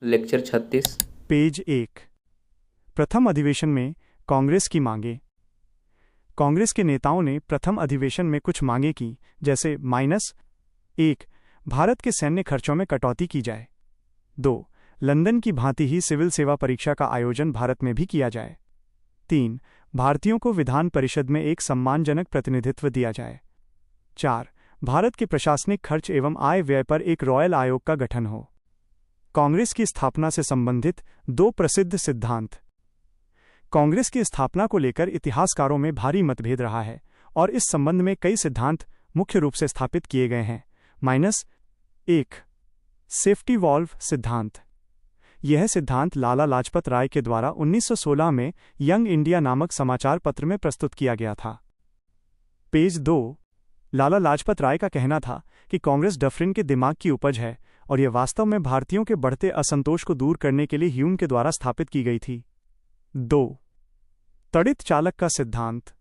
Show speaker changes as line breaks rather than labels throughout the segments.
Lecture 36।
Page 1। प्रथम अधिवेशन में कांग्रेस की मांगें। कांग्रेस के नेताओं ने प्रथम अधिवेशन में कुछ मांगें की, जैसे -1 भारत के सैन्य खर्चों में कटौती की जाए। 2 लंदन की भांति ही सिविल सेवा परीक्षा का आयोजन भारत में भी किया जाए। 3 भारतीयों को विधान परिषद में एक सम्मानजनक प्रतिनिधित्व दिया जाए। 4 भारत के प्रशासनिक खर्च एवं आय व्यय पर एक रॉयल आयोग का गठन हो। कांग्रेस की स्थापना से संबंधित 2 प्रसिद्ध सिद्धांत। कांग्रेस की स्थापना को लेकर इतिहासकारों में भारी मतभेद रहा है और इस संबंध में कई सिद्धांत मुख्य रूप से स्थापित किए गए हैं। -1 सेफ्टी वॉल्व सिद्धांत। यह सिद्धांत लाला लाजपत राय के द्वारा 1916 में यंग इंडिया नामक समाचार पत्र में प्रस्तुत किया गया था। पेज 2। लाला लाजपत राय का कहना था कि कांग्रेस डफरिन के दिमाग की उपज है और यह वास्तव में भारतीयों के बढ़ते असंतोष को दूर करने के लिए ह्यूम के द्वारा स्थापित की गई थी। 2 तड़ित चालक का सिद्धांत।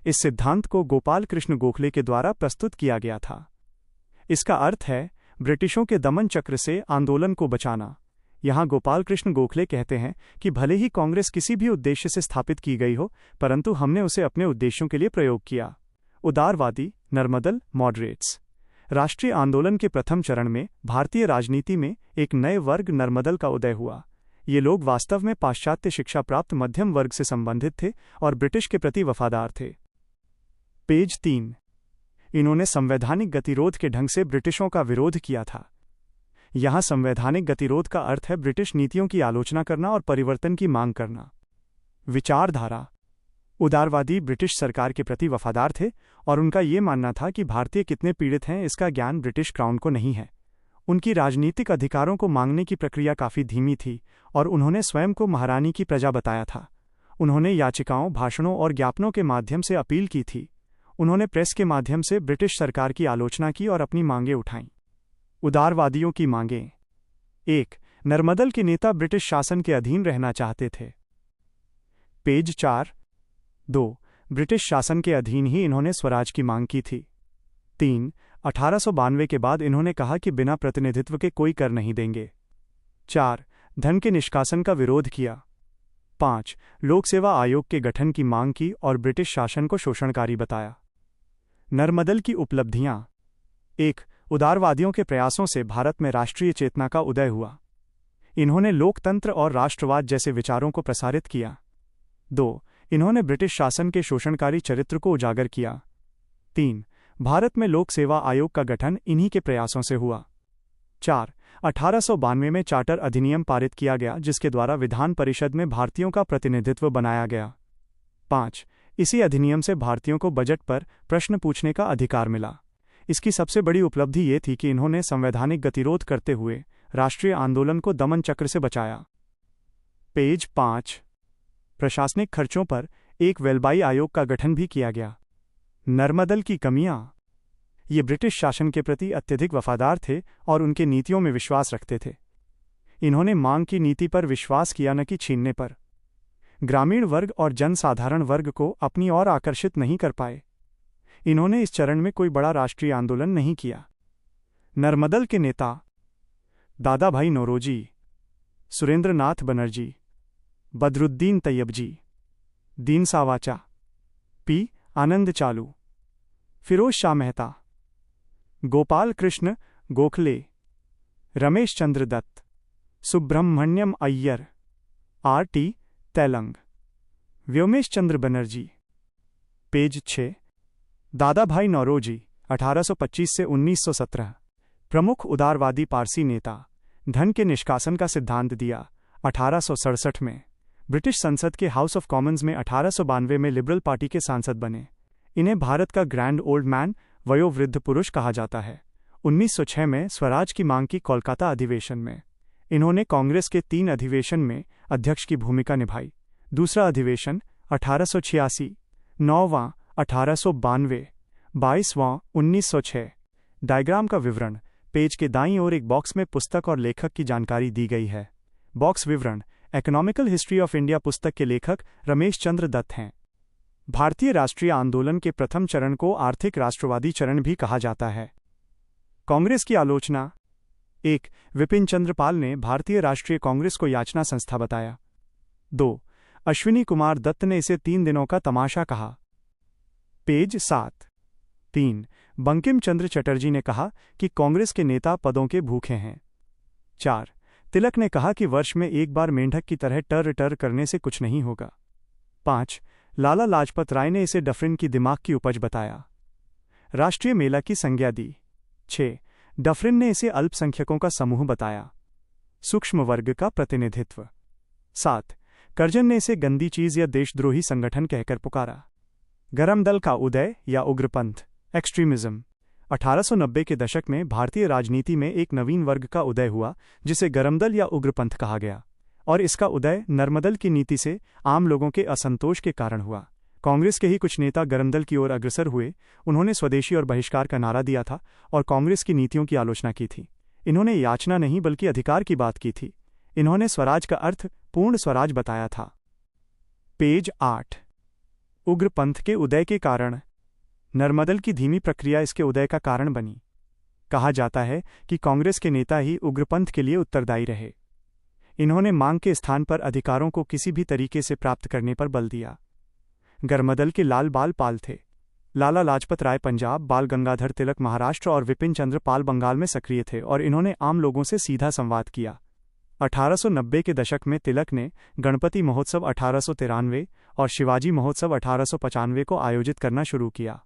इस सिद्धांत को गोपाल कृष्ण गोखले के द्वारा प्रस्तुत किया गया था। इसका अर्थ है ब्रिटिशों के दमन चक्र से आंदोलन को बचाना। यहां गोपाल कृष्ण गोखले कहते हैं कि भले ही कांग्रेस किसी भी उद्देश्य से स्थापित की गई हो, परंतु हमने उसे अपने उद्देश्यों के लिए प्रयोग किया। उदारवादी, नर्मदल, मॉडरेट्स। राष्ट्रीय आंदोलन के प्रथम चरण में भारतीय राजनीति में एक नए वर्ग नर्मदल का उदय हुआ। ये लोग वास्तव में पाश्चात्य शिक्षा प्राप्त मध्यम वर्ग से संबंधित थे और ब्रिटिश के प्रति वफादार थे। पेज 3। इन्होंने संवैधानिक गतिरोध के ढंग से ब्रिटिशों का विरोध किया था। यहां संवैधानिक गतिरोध का अर्थ है ब्रिटिश नीतियों की आलोचना करना और परिवर्तन की मांग करना। विचारधारा। उदारवादी ब्रिटिश सरकार के प्रति वफादार थे और उनका ये मानना था कि भारतीय कितने पीड़ित हैं इसका ज्ञान ब्रिटिश क्राउन को नहीं है। उनकी राजनीतिक अधिकारों को मांगने की प्रक्रिया काफ़ी धीमी थी और उन्होंने स्वयं को महारानी की प्रजा बताया था। उन्होंने याचिकाओं, भाषणों और ज्ञापनों के माध्यम से अपील की थी। उन्होंने प्रेस के माध्यम से ब्रिटिश सरकार की आलोचना की और अपनी मांगें उठाईं। उदारवादियों की मांगें। 1 नर्मदल के नेता ब्रिटिश शासन के अधीन रहना चाहते थे। पेज 4। 2 ब्रिटिश शासन के अधीन ही इन्होंने स्वराज की मांग की थी। 3 1892 के बाद इन्होंने कहा कि बिना प्रतिनिधित्व के कोई कर नहीं देंगे। 4 धन के निष्कासन का विरोध किया। 5 लोक सेवा आयोग के गठन की मांग की और ब्रिटिश शासन को शोषणकारी बताया। नर्मदल की उपलब्धियां। 1 उदारवादियों के प्रयासों से भारत में राष्ट्रीय चेतना का उदय हुआ। इन्होंने लोकतंत्र और राष्ट्रवाद जैसे विचारों को प्रसारित किया। 2 इन्होंने ब्रिटिश शासन के शोषणकारी चरित्र को उजागर किया। 3 भारत में लोक सेवा आयोग का गठन इन्हीं के प्रयासों से हुआ। 4 1892 में चार्टर अधिनियम पारित किया गया जिसके द्वारा विधान परिषद में भारतीयों का प्रतिनिधित्व बनाया गया। 5 इसी अधिनियम से भारतीयों को बजट पर प्रश्न पूछने का अधिकार मिला। इसकी सबसे बड़ी उपलब्धि ये थी कि इन्होंने संवैधानिक गतिरोध करते हुए राष्ट्रीय आंदोलन को दमन चक्र से बचाया। पेज 5 प्रशासनिक खर्चों पर एक वेलबाई आयोग का गठन भी किया गया। नर्मदल की कमियां। ये ब्रिटिश शासन के प्रति अत्यधिक वफादार थे और उनके नीतियों में विश्वास रखते थे। इन्होंने मांग की नीति पर विश्वास किया न कि छीनने पर। ग्रामीण वर्ग और जनसाधारण वर्ग को अपनी ओर आकर्षित नहीं कर पाए। इन्होंने इस चरण में कोई बड़ा राष्ट्रीय आंदोलन नहीं किया। नर्मदल के नेता। दादा भाई नौरोजी, सुरेंद्रनाथ बनर्जी, बदरुद्दीन तैयबजी, दीन सावाचा, पी आनंद चालू, फिरोज शाह मेहता, गोपाल कृष्ण गोखले, रमेश चंद्र दत्त, सुब्रह्मण्यम अय्यर, R.T. तेलंग, व्योमेश चंद्र बनर्जी। पेज 6 दादा भाई नौरोजी 1825 से 1917 प्रमुख उदारवादी पारसी नेता। धन के निष्कासन का सिद्धांत दिया। 1867 में ब्रिटिश संसद के हाउस ऑफ कॉमन्स में 1892 में लिबरल पार्टी के सांसद बने। इन्हें भारत का ग्रैंड ओल्ड मैन, वयोवृद्ध पुरुष कहा जाता है। 1906 में स्वराज की मांग की कोलकाता अधिवेशन में। इन्होंने कांग्रेस के 3 अधिवेशन में अध्यक्ष की भूमिका निभाई। दूसरा अधिवेशन 1886, 9वां 1892, 22वां 1906। डायग्राम का विवरण। पेज के दाईं ओर एक बॉक्स में पुस्तक और लेखक की जानकारी दी गई है। बॉक्स विवरण। इकोनॉमिकल हिस्ट्री ऑफ इंडिया पुस्तक के लेखक रमेश चंद्र दत्त हैं। भारतीय राष्ट्रीय आंदोलन के प्रथम चरण को आर्थिक राष्ट्रवादी चरण भी कहा जाता है। कांग्रेस की आलोचना। 1. विपिन चंद्र पाल ने भारतीय राष्ट्रीय कांग्रेस को याचना संस्था बताया। 2. अश्विनी कुमार दत्त ने इसे 3 दिनों का तमाशा कहा। पेज 7। 3. बंकिम चंद्र चटर्जी ने कहा कि कांग्रेस के नेता पदों के भूखे हैं। 4. तिलक ने कहा कि वर्ष में एक बार मेंढक की तरह टर टर करने से कुछ नहीं होगा। 5. लाला लाजपत राय ने इसे डफरिन की दिमाग की उपज बताया। राष्ट्रीय मेला की संज्ञा दी। 6. डफरिन ने इसे अल्पसंख्यकों का समूह बताया, सूक्ष्म वर्ग का प्रतिनिधित्व। 7. कर्जन ने इसे गंदी चीज या देशद्रोही संगठन कहकर पुकारा। गरम दल का उदय या उग्रपंथ, एक्सट्रीमिज्म। 1890 के दशक में भारतीय राजनीति में एक नवीन वर्ग का उदय हुआ जिसे गरमदल या उग्रपंथ कहा गया, और इसका उदय नर्मदल की नीति से आम लोगों के असंतोष के कारण हुआ। कांग्रेस के ही कुछ नेता गरमदल की ओर अग्रसर हुए। उन्होंने स्वदेशी और बहिष्कार का नारा दिया था और कांग्रेस की नीतियों की आलोचना की थी। इन्होंने याचना नहीं बल्कि अधिकार की बात की थी। इन्होंने स्वराज का अर्थ पूर्ण स्वराज बताया था। पेज 8। उग्रपंथ के उदय के कारण। नर्मदल की धीमी प्रक्रिया इसके उदय का कारण बनी। कहा जाता है कि कांग्रेस के नेता ही उग्रपंथ के लिए उत्तरदायी रहे। इन्होंने मांग के स्थान पर अधिकारों को किसी भी तरीके से प्राप्त करने पर बल दिया। गरमदल के लाल बाल पाल थे। लाला लाजपत राय पंजाब, बाल गंगाधर तिलक महाराष्ट्र और विपिन चंद्र पाल बंगाल में सक्रिय थे और इन्होंने आम लोगों से सीधा संवाद किया। 1890 के दशक में तिलक ने गणपति महोत्सव 1893 और शिवाजी महोत्सव 1895 को आयोजित करना शुरू किया।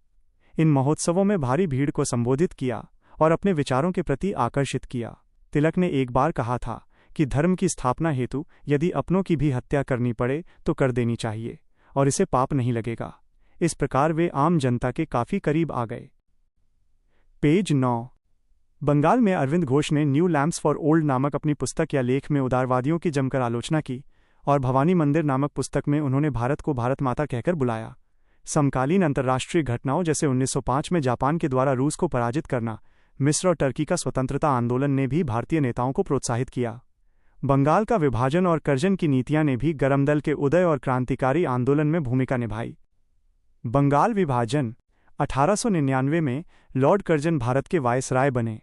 इन महोत्सवों में भारी भीड़ को संबोधित किया और अपने विचारों के प्रति आकर्षित किया। तिलक ने एक बार कहा था कि धर्म की स्थापना हेतु यदि अपनों की भी हत्या करनी पड़े तो कर देनी चाहिए और इसे पाप नहीं लगेगा। इस प्रकार वे आम जनता के काफी करीब आ गए। पेज 9। बंगाल में अरविंद घोष ने न्यू लैम्प्स फॉर ओल्ड नामक अपनी पुस्तक या लेख में उदारवादियों की जमकर आलोचना की और भवानी मंदिर नामक पुस्तक में उन्होंने भारत को भारत माता कहकर बुलाया। समकालीन अंतर्राष्ट्रीय घटनाओं जैसे 1905 में जापान के द्वारा रूस को पराजित करना, मिस्र और टर्की का स्वतंत्रता आंदोलन ने भी भारतीय नेताओं को प्रोत्साहित किया। बंगाल का विभाजन और कर्जन की नीतियां ने भी गरमदल के उदय और क्रांतिकारी आंदोलन में भूमिका निभाई। बंगाल विभाजन। 1899 में लॉर्ड कर्जन भारत के वायसराय बने।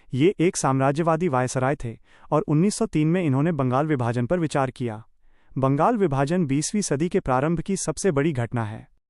ये एक साम्राज्यवादी वायसराय थे और 1903 में इन्होंने बंगाल विभाजन पर विचार किया। बंगाल विभाजन 20वीं सदी के प्रारंभ की सबसे बड़ी घटना है।